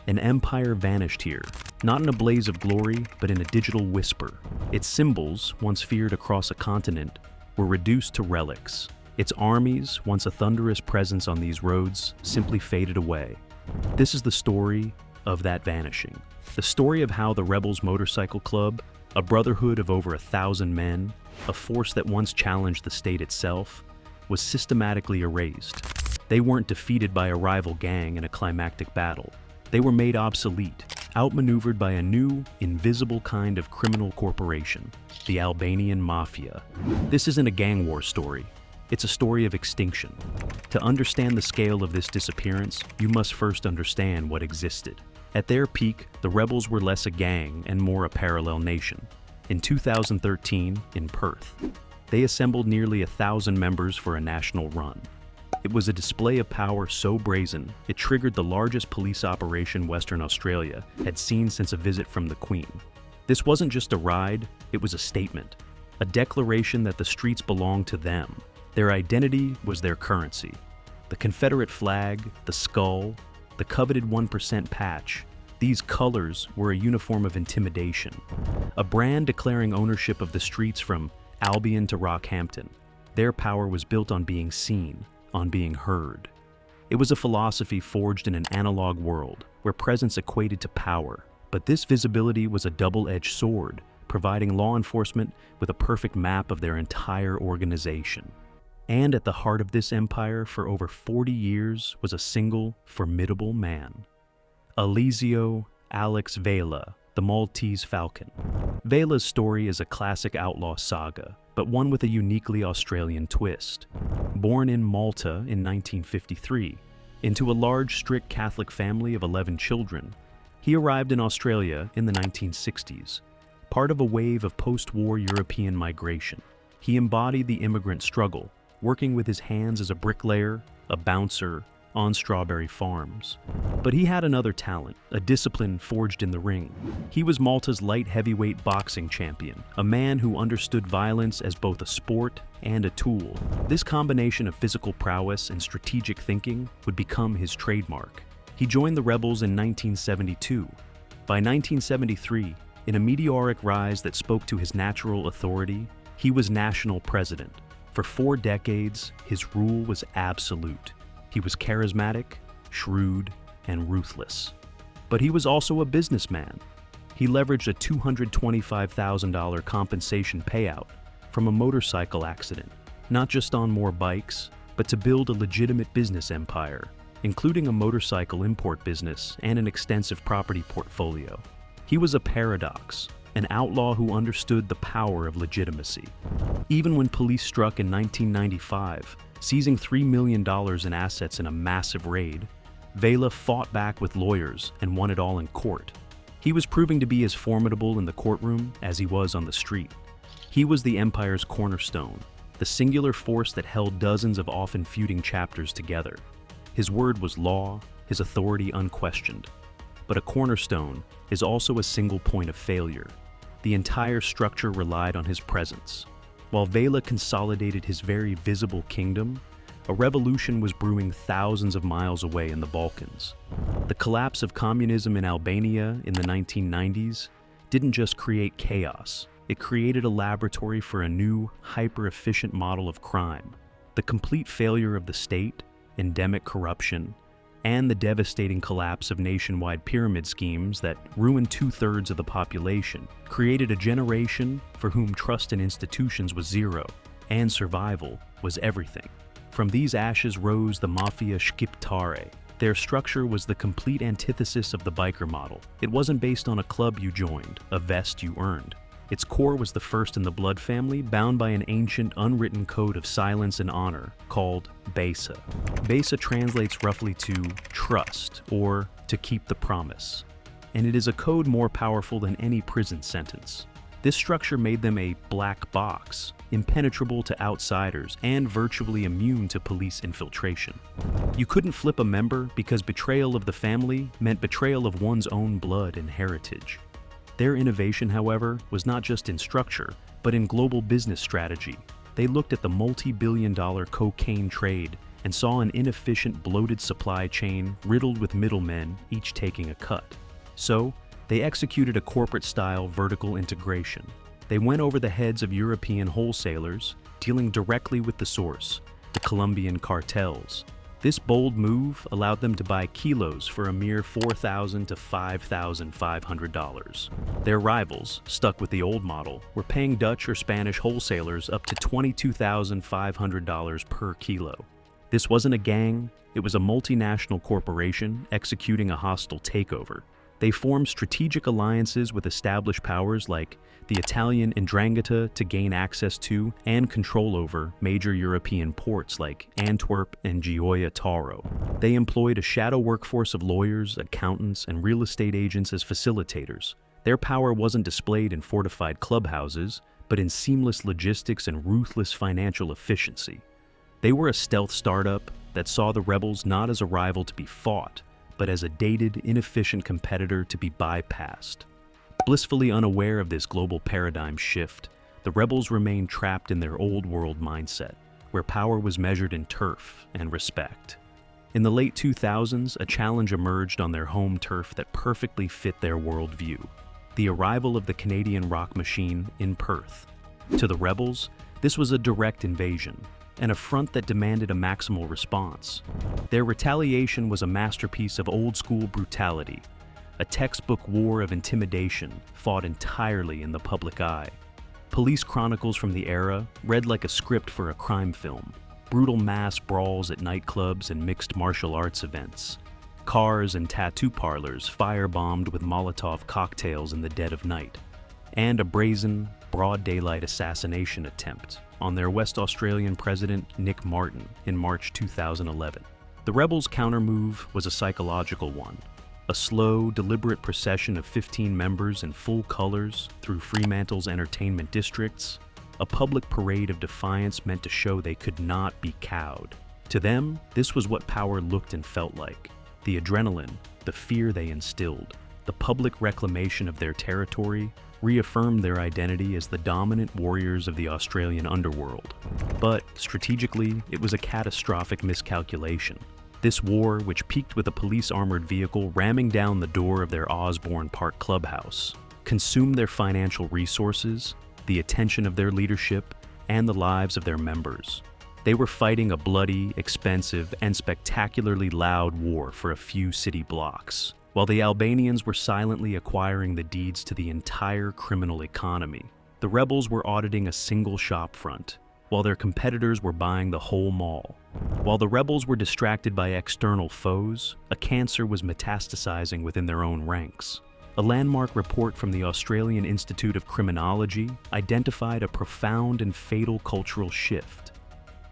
An empire vanished here, not in a blaze of glory, but in a digital whisper. Its symbols, once feared across a continent, were reduced to relics. Its armies, once a thunderous presence on these roads, simply faded away. This is the story of that vanishing. The story of how the Rebels Motorcycle Club, a brotherhood of over 1,000 men, a force that once challenged the state itself, was systematically erased. They weren't defeated by a rival gang in a climactic battle. They were made obsolete, outmaneuvered by a new, invisible kind of criminal corporation, the Albanian Mafia. This isn't a gang war story. It's a story of extinction. To understand the scale of this disappearance, you must first understand what existed. At their peak, the rebels were less a gang and more a parallel nation. In 2013, in Perth, they assembled nearly 1,000 members for a national run. It was a display of power so brazen, it triggered the largest police operation Western Australia had seen since a visit from the Queen. This wasn't just a ride, it was a statement. A declaration that the streets belonged to them. Their identity was their currency. The Confederate flag, the skull, the coveted 1% patch, these colors were a uniform of intimidation. A brand declaring ownership of the streets from Albion to Rockhampton. Their power was built on being seen, on being heard. It was a philosophy forged in an analog world, where presence equated to power. But this visibility was a double-edged sword, providing law enforcement with a perfect map of their entire organization. And at the heart of this empire for over 40 years was a single, formidable man. Alex Vela, the Maltese Falcon. Vela's story is a classic outlaw saga, but one with a uniquely Australian twist. Born in Malta in 1953, into a large, strict Catholic family of 11 children, he arrived in Australia in the 1960s, part of a wave of post-war European migration. He embodied the immigrant struggle, working with his hands as a bricklayer, a bouncer, on strawberry farms. But he had another talent, a discipline forged in the ring. He was Malta's light heavyweight boxing champion, a man who understood violence as both a sport and a tool. This combination of physical prowess and strategic thinking would become his trademark. He joined the rebels in 1972. By 1973, in a meteoric rise that spoke to his natural authority, he was national president. For 4 decades, his rule was absolute. He was charismatic, shrewd, and ruthless. But he was also a businessman. He leveraged a $225,000 compensation payout from a motorcycle accident, not just on more bikes, but to build a legitimate business empire, including a motorcycle import business and an extensive property portfolio. He was a paradox, an outlaw who understood the power of legitimacy. Even when police struck in 1995, seizing $3 million in assets in a massive raid, Vela fought back with lawyers and won it all in court. He was proving to be as formidable in the courtroom as he was on the street. He was the empire's cornerstone, the singular force that held dozens of often feuding chapters together. His word was law, his authority unquestioned. But a cornerstone is also a single point of failure. The entire structure relied on his presence. While Vela consolidated his very visible kingdom, a revolution was brewing thousands of miles away in the Balkans. The collapse of communism in Albania in the 1990s didn't just create chaos, it created a laboratory for a new, hyper-efficient model of crime. The complete failure of the state, endemic corruption, and the devastating collapse of nationwide pyramid schemes that ruined 2/3 of the population created a generation for whom trust in institutions was zero, and survival was everything. From these ashes rose the Mafia Shqiptare. Their structure was the complete antithesis of the biker model. It wasn't based on a club you joined, a vest you earned. Its core was the first in the blood family, bound by an ancient, unwritten code of silence and honor called Besa. Besa translates roughly to trust, or to keep the promise. And it is a code more powerful than any prison sentence. This structure made them a black box, impenetrable to outsiders and virtually immune to police infiltration. You couldn't flip a member because betrayal of the family meant betrayal of one's own blood and heritage. Their innovation, however, was not just in structure, but in global business strategy. They looked at the multi-billion-dollar cocaine trade and saw an inefficient, bloated supply chain riddled with middlemen, each taking a cut. So, they executed a corporate-style vertical integration. They went over the heads of European wholesalers, dealing directly with the source, the Colombian cartels. This bold move allowed them to buy kilos for a mere $4,000 to $5,500. Their rivals, stuck with the old model, were paying Dutch or Spanish wholesalers up to $22,500 per kilo. This wasn't a gang, it was a multinational corporation executing a hostile takeover. They formed strategic alliances with established powers like the Italian 'Ndrangheta to gain access to and control over major European ports like Antwerp and Gioia Tauro. They employed a shadow workforce of lawyers, accountants, and real estate agents as facilitators. Their power wasn't displayed in fortified clubhouses, but in seamless logistics and ruthless financial efficiency. They were a stealth startup that saw the rebels not as a rival to be fought, but as a dated, inefficient competitor to be bypassed. Blissfully unaware of this global paradigm shift, the rebels remained trapped in their old world mindset, where power was measured in turf and respect. In the late 2000s, a challenge emerged on their home turf that perfectly fit their worldview: the arrival of the Canadian rock machine in Perth. To the rebels, this was a direct invasion, an affront that demanded a maximal response. Their retaliation was a masterpiece of old-school brutality, a textbook war of intimidation fought entirely in the public eye. Police chronicles from the era read like a script for a crime film: brutal mass brawls at nightclubs and mixed martial arts events, cars and tattoo parlors firebombed with Molotov cocktails in the dead of night, and a brazen, broad daylight assassination attempt on their West Australian president Nick Martin in March 2011. The rebels' countermove was a psychological one: a slow, deliberate procession of 15 members in full colors through Fremantle's entertainment districts, a public parade of defiance meant to show they could not be cowed. To them, this was what power looked and felt like: the adrenaline, the fear they instilled, the public reclamation of their territory, reaffirmed their identity as the dominant warriors of the Australian underworld. But strategically, it was a catastrophic miscalculation. This war, which peaked with a police-armored vehicle ramming down the door of their Osborne Park clubhouse, consumed their financial resources, the attention of their leadership, and the lives of their members. They were fighting a bloody, expensive, and spectacularly loud war for a few city blocks, while the Albanians were silently acquiring the deeds to the entire criminal economy. The rebels were auditing a single shop front, while their competitors were buying the whole mall. While the rebels were distracted by external foes, a cancer was metastasizing within their own ranks. A landmark report from the Australian Institute of Criminology identified a profound and fatal cultural shift: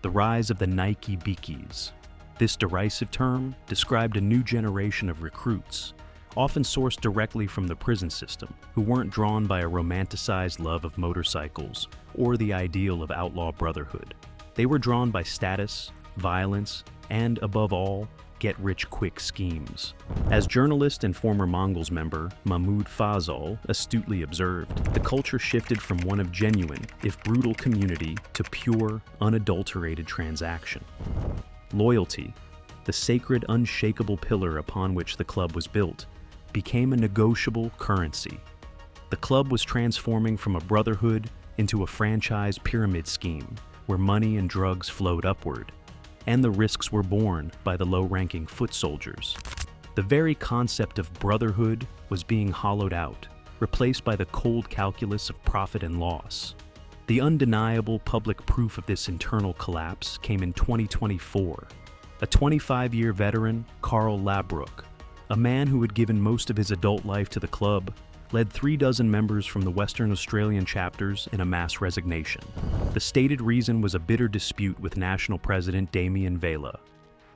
the rise of the Nike Beakies. This derisive term described a new generation of recruits, often sourced directly from the prison system, who weren't drawn by a romanticized love of motorcycles or the ideal of outlaw brotherhood. They were drawn by status, violence, and, above all, get-rich-quick schemes. As journalist and former Mongols member Mahmoud Fazal astutely observed, the culture shifted from one of genuine, if brutal, community to pure, unadulterated transaction. Loyalty, the sacred, unshakable pillar upon which the club was built, became a negotiable currency. The club was transforming from a brotherhood into a franchise pyramid scheme where money and drugs flowed upward, and the risks were borne by the low-ranking foot soldiers. The very concept of brotherhood was being hollowed out, replaced by the cold calculus of profit and loss. The undeniable public proof of this internal collapse came in 2024. A 25-year veteran, Carl Labrook, a man who had given most of his adult life to the club, led 36 members from the Western Australian chapters in a mass resignation. The stated reason was a bitter dispute with National President Alex Vela,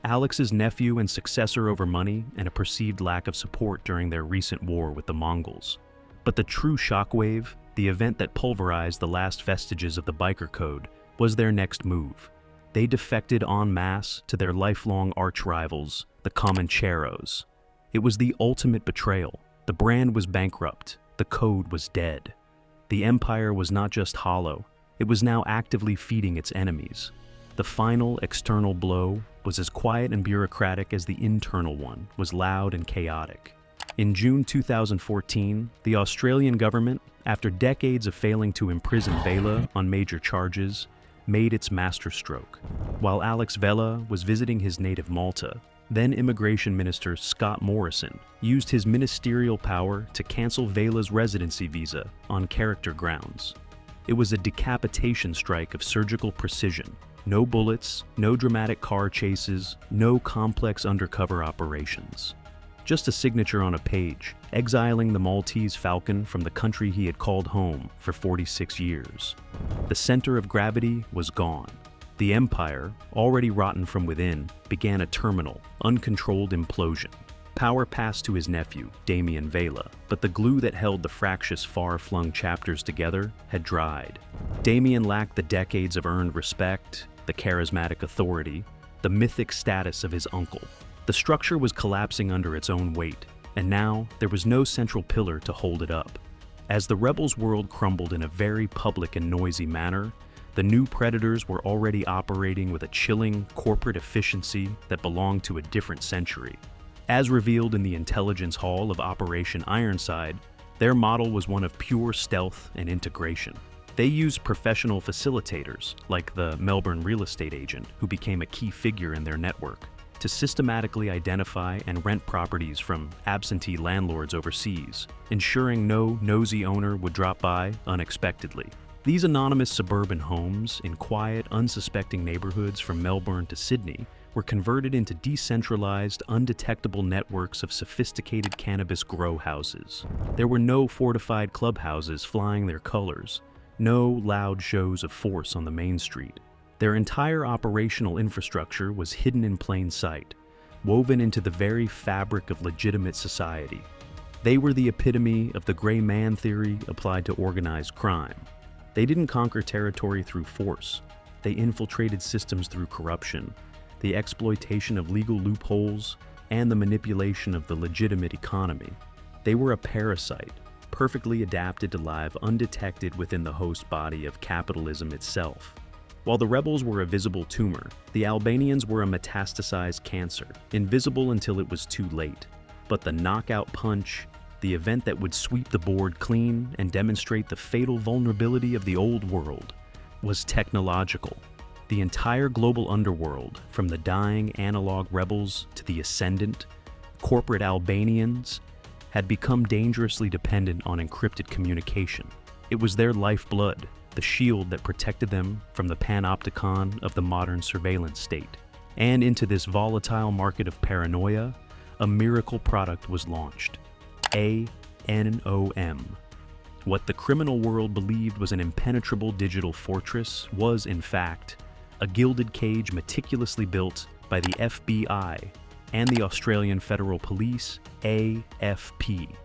Alex's nephew and successor, over money and a perceived lack of support during their recent war with the Mongols. But the true shockwave, the event that pulverized the last vestiges of the biker code, was their next move. They defected en masse to their lifelong arch-rivals, the Comancheros. It was the ultimate betrayal. The brand was bankrupt. The code was dead. The empire was not just hollow. It was now actively feeding its enemies. The final external blow was as quiet and bureaucratic as the internal one was loud and chaotic. In June 2014, the Australian government, after decades of failing to imprison Vela on major charges, made its masterstroke. While Alex Vela was visiting his native Malta, then Immigration Minister Scott Morrison used his ministerial power to cancel Vela's residency visa on character grounds. It was a decapitation strike of surgical precision. No bullets, no dramatic car chases, no complex undercover operations. Just a signature on a page, exiling the Maltese Falcon from the country he had called home for 46 years. The center of gravity was gone. The empire, already rotten from within, began a terminal, uncontrolled implosion. Power passed to his nephew, Damien Vela, but the glue that held the fractious, far-flung chapters together had dried. Damien lacked the decades of earned respect, the charismatic authority, the mythic status of his uncle. The structure was collapsing under its own weight, and now there was no central pillar to hold it up. As the rebels' world crumbled in a very public and noisy manner, the new predators were already operating with a chilling corporate efficiency that belonged to a different century. As revealed in the intelligence hall of Operation Ironside, their model was one of pure stealth and integration. They used professional facilitators, like the Melbourne real estate agent who became a key figure in their network, to systematically identify and rent properties from absentee landlords overseas, ensuring no nosy owner would drop by unexpectedly. These anonymous suburban homes in quiet, unsuspecting neighborhoods from Melbourne to Sydney were converted into decentralized, undetectable networks of sophisticated cannabis grow houses. There were no fortified clubhouses flying their colors, no loud shows of force on the main street. Their entire operational infrastructure was hidden in plain sight, woven into the very fabric of legitimate society. They were the epitome of the gray man theory applied to organized crime. They didn't conquer territory through force. They infiltrated systems through corruption, the exploitation of legal loopholes, and the manipulation of the legitimate economy. They were a parasite, perfectly adapted to live undetected within the host body of capitalism itself. While the rebels were a visible tumor, the Albanians were a metastasized cancer, invisible until it was too late. But the knockout punch, the event that would sweep the board clean and demonstrate the fatal vulnerability of the old world, was technological. The entire global underworld, from the dying analog rebels to the ascendant, corporate Albanians, had become dangerously dependent on encrypted communication. It was their lifeblood, the shield that protected them from the panopticon of the modern surveillance state. And into this volatile market of paranoia, a miracle product was launched. ANOM. What the criminal world believed was an impenetrable digital fortress was, in fact, a gilded cage meticulously built by the FBI and the Australian Federal Police, AFP.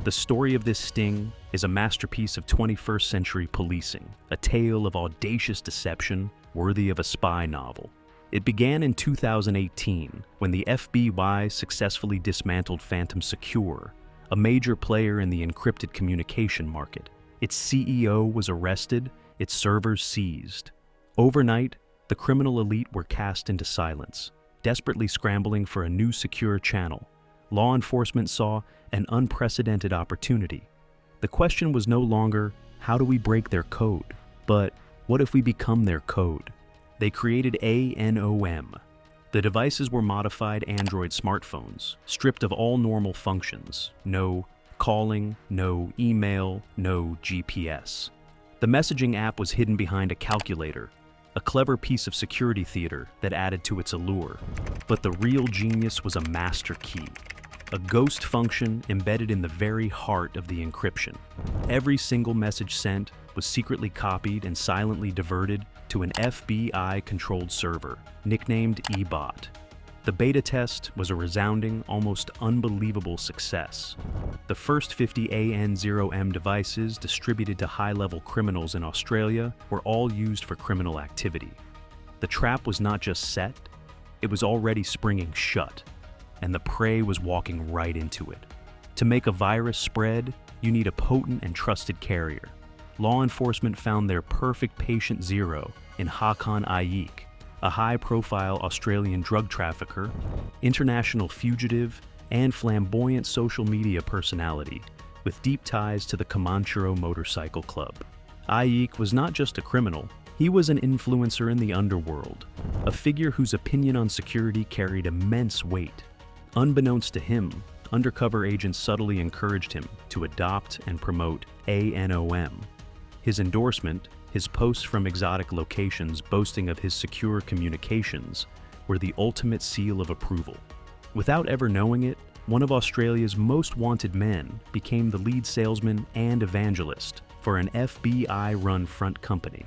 The story of this sting is a masterpiece of 21st century policing, a tale of audacious deception worthy of a spy novel. It began in 2018 when the FBI successfully dismantled Phantom Secure, a major player in the encrypted communication market. Its CEO was arrested, its servers seized. Overnight, the criminal elite were cast into silence, desperately scrambling for a new secure channel. Law enforcement saw an unprecedented opportunity. The question was no longer, how do we break their code? But what if we become their code? They created ANOM. The devices were modified Android smartphones, stripped of all normal functions. No calling, no email, no GPS. The messaging app was hidden behind a calculator, a clever piece of security theater that added to its allure. But the real genius was a master key, a ghost function embedded in the very heart of the encryption. Every single message sent was secretly copied and silently diverted to an FBI-controlled server, nicknamed eBot. The beta test was a resounding, almost unbelievable success. The first 50 AN0M devices distributed to high-level criminals in Australia were all used for criminal activity. The trap was not just set, it was already springing shut, and the prey was walking right into it. To make a virus spread, you need a potent and trusted carrier. Law enforcement found their perfect patient zero in Hakan Ayik, a high-profile Australian drug trafficker, international fugitive, and flamboyant social media personality with deep ties to the Comanchero Motorcycle Club. Ike was not just a criminal, he was an influencer in the underworld, a figure whose opinion on security carried immense weight. Unbeknownst to him, undercover agents subtly encouraged him to adopt and promote ANOM. His endorsement, his posts from exotic locations boasting of his secure communications, were the ultimate seal of approval. Without ever knowing it, one of Australia's most wanted men became the lead salesman and evangelist for an FBI-run front company.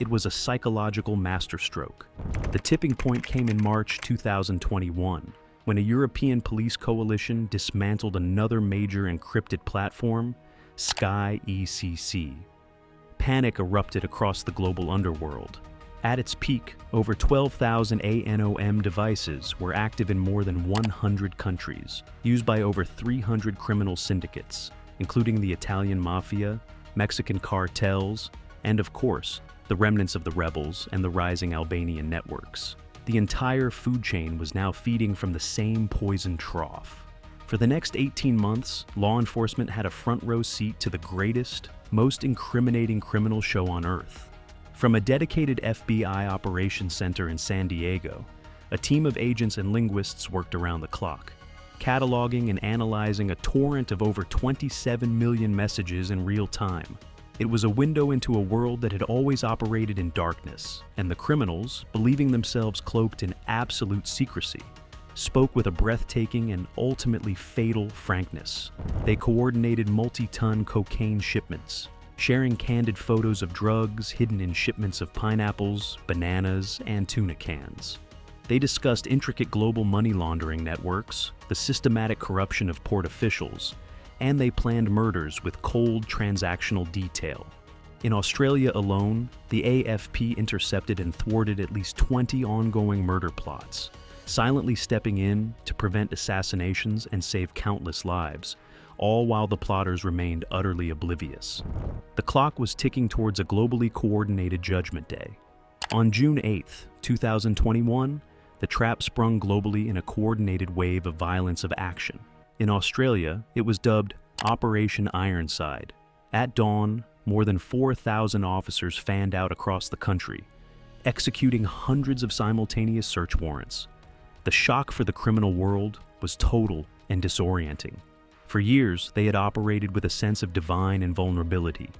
It was a psychological masterstroke. The tipping point came in March 2021, when a European police coalition dismantled another major encrypted platform, Sky ECC. Panic erupted across the global underworld. At its peak, over 12,000 ANOM devices were active in more than 100 countries, used by over 300 criminal syndicates, including the Italian Mafia, Mexican cartels, and of course, the remnants of the rebels and the rising Albanian networks. The entire food chain was now feeding from the same poison trough. For the next 18 months, law enforcement had a front row seat to the greatest, most incriminating criminal show on Earth. From a dedicated FBI operations center in San Diego, a team of agents and linguists worked around the clock, cataloging and analyzing a torrent of over 27 million messages in real time. It was a window into a world that had always operated in darkness, and the criminals, believing themselves cloaked in absolute secrecy, spoke with a breathtaking and ultimately fatal frankness. They coordinated multi-ton cocaine shipments, sharing candid photos of drugs hidden in shipments of pineapples, bananas, and tuna cans. They discussed intricate global money laundering networks, the systematic corruption of port officials, and they planned murders with cold transactional detail. In Australia alone, the AFP intercepted and thwarted at least 20 ongoing murder plots, silently stepping in to prevent assassinations and save countless lives, all while the plotters remained utterly oblivious. The clock was ticking towards a globally coordinated Judgment Day. On June 8, 2021, the trap sprung globally in a coordinated wave of violence of action. In Australia, it was dubbed Operation Ironside. At dawn, more than 4,000 officers fanned out across the country, executing hundreds of simultaneous search warrants. The shock for the criminal world was total and disorienting. For years, they had operated with a sense of divine invulnerability,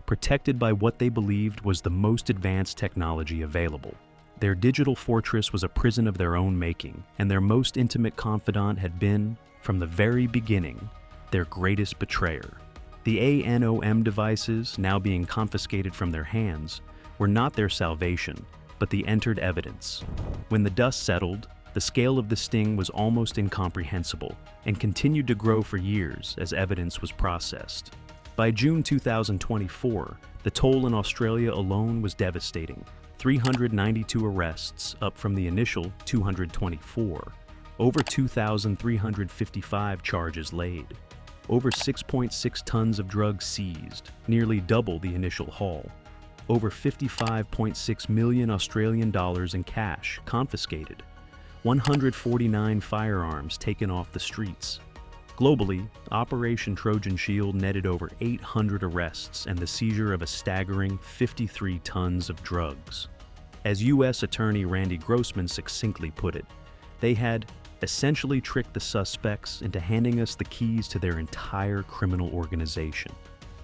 protected by what they believed was the most advanced technology available. Their digital fortress was a prison of their own making, and their most intimate confidant had been, from the very beginning, their greatest betrayer. The ANOM devices, now being confiscated from their hands, were not their salvation, but the entered evidence. When the dust settled, the scale of the sting was almost incomprehensible and continued to grow for years as evidence was processed. By June 2024, the toll in Australia alone was devastating. 392 arrests, up from the initial 224. Over 2,355 charges laid. Over 6.6 tons of drugs seized, nearly double the initial haul. Over 55.6 million Australian dollars in cash confiscated. 149 firearms taken off the streets. Globally, Operation Trojan Shield netted over 800 arrests and the seizure of a staggering 53 tons of drugs. As U.S. Attorney Randy Grossman succinctly put it, they had essentially tricked the suspects into handing us the keys to their entire criminal organization.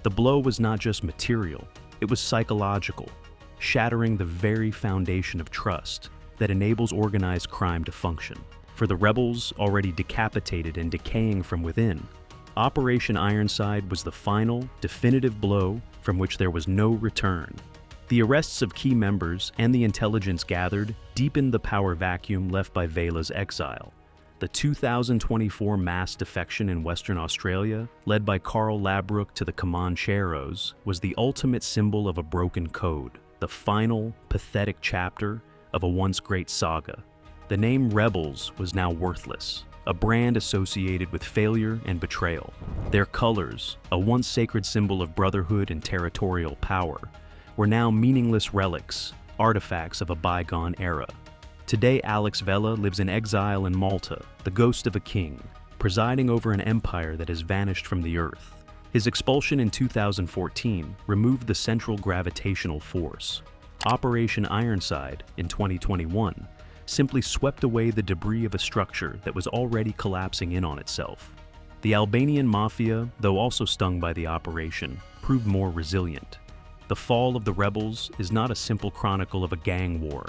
The blow was not just material, it was psychological, shattering the very foundation of trust that enables organized crime to function. For the rebels, already decapitated and decaying from within, Operation Ironside was the final, definitive blow from which there was no return. The arrests of key members and the intelligence gathered deepened the power vacuum left by Vela's exile. The 2024 mass defection in Western Australia, led by Carl Labrook to the Comancheros, was the ultimate symbol of a broken code, the final, pathetic chapter of a once great saga. The name Rebels was now worthless, a brand associated with failure and betrayal. Their colors, a once sacred symbol of brotherhood and territorial power, were now meaningless relics, artifacts of a bygone era. Today, Alex Vela lives in exile in Malta, the ghost of a king, presiding over an empire that has vanished from the earth. His expulsion in 2014 removed the central gravitational force. Operation Ironside in 2021 simply swept away the debris of a structure that was already collapsing in on itself. The Albanian Mafia, though also stung by the operation, proved more resilient. The fall of the rebels is not a simple chronicle of a gang war.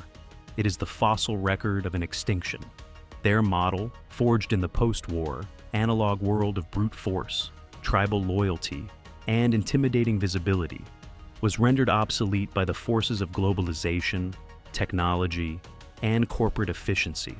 It is the fossil record of an extinction. Their model, forged in the post-war, analog world of brute force, tribal loyalty, and intimidating visibility, was rendered obsolete by the forces of globalization, technology, and corporate efficiency.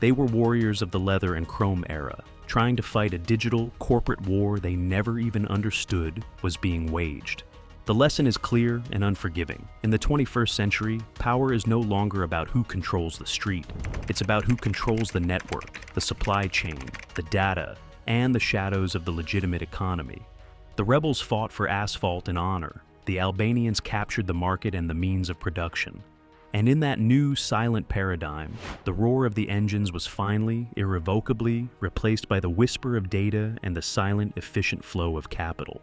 They were warriors of the leather and chrome era, trying to fight a digital, corporate war they never even understood was being waged. The lesson is clear and unforgiving. In the 21st century, power is no longer about who controls the street. It's about who controls the network, the supply chain, the data, and the shadows of the legitimate economy. The rebels fought for asphalt and honor. The Albanians captured the market and the means of production. And in that new, silent paradigm, the roar of the engines was finally, irrevocably, replaced by the whisper of data and the silent, efficient flow of capital.